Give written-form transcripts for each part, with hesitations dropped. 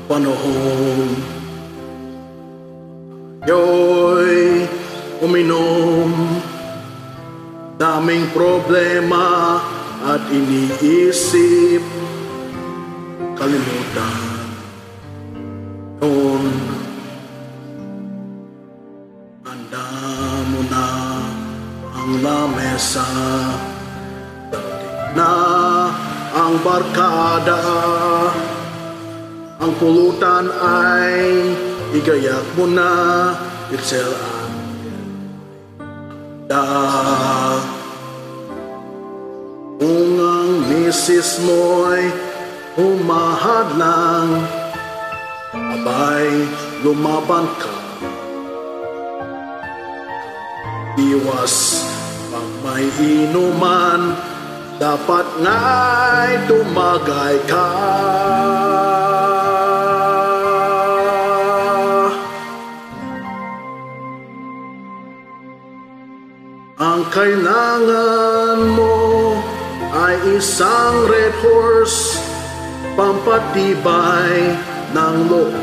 panahon. Yo'y uminom, daming problema at iniisip, kalimutan noon. Handa mo na ang lamesa, dating na ang barkada, ang pulutan ay igayak mo na, Itzel Anda. Kung ang misis mo'y humahad lang, abay lumaban ka. Iwas pag may inuman, dapat nga'y tumagay ka. Ang kailangan mo ay isang red horse, pampatibay ng loob.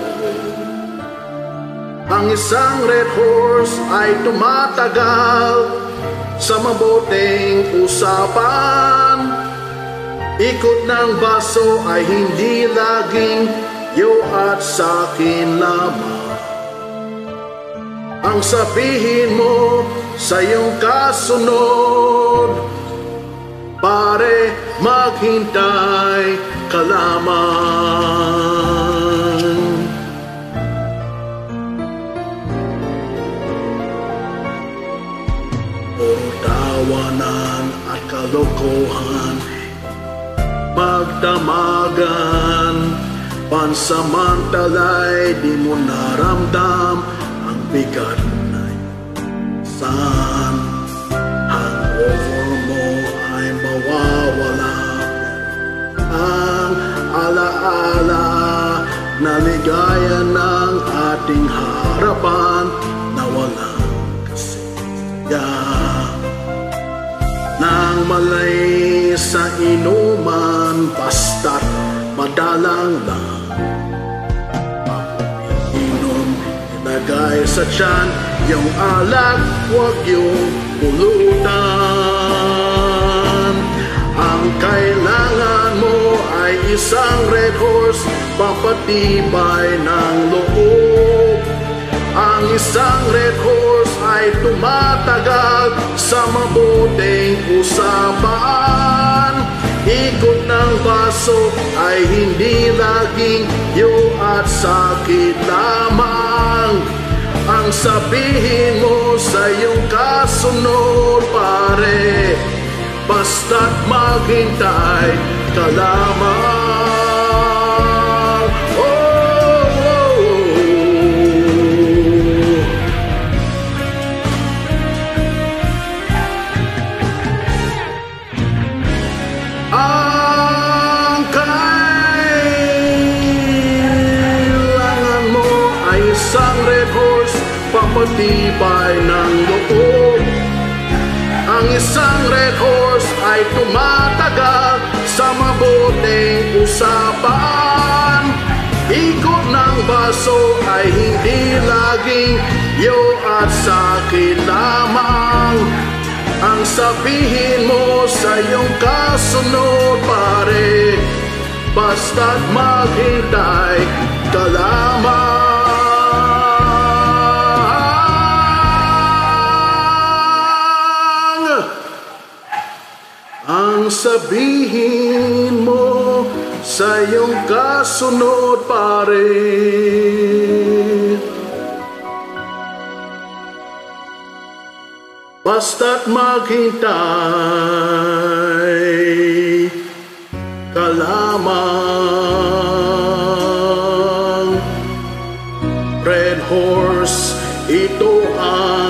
Ang isang red horse ay tumatagal sa mabuting usapan. Ikot ng baso ay hindi laging yo at sakin lamang. Ang sabihin mo sa iyong kasunod, pare, maghintay ka lamang. Puro tawanan at kalokohan, magdamagan, pansamantalay di mo naramdam ang bigat na san. Hangover mo ay mawawala, ang alaala na ligaya ng ating harapan na walang kasiya. Nang malay sa inuman, basta't madalang lang, inom, ilagay sa tiyan yung alak, huwag yung pulutan. Ang kailangan mo ay isang red horse, pampatibay ng loob. Ang isang red horse ay tumatagal sa mabuting usapan. Ikot ng baso ay hindi laging yo at sakit lamang. Ang sabihin mo sa iyong kasunod, pare, basta't maghintay ka lamang. Ang kailangan mo ay isang red horse, pampatibay ng loob. Ang isang red horse ay tumatagal sa mabuting usapan. Ikot ng baso ay hindi laging yo at sakit lamang. Ang sabihin mo sa iyong kasunod, pare, basta't maghintay ka lamang. Ang sabihin mo sa iyong kasunod, pare, basta't maghintay ka lamang. Red horse, ito ang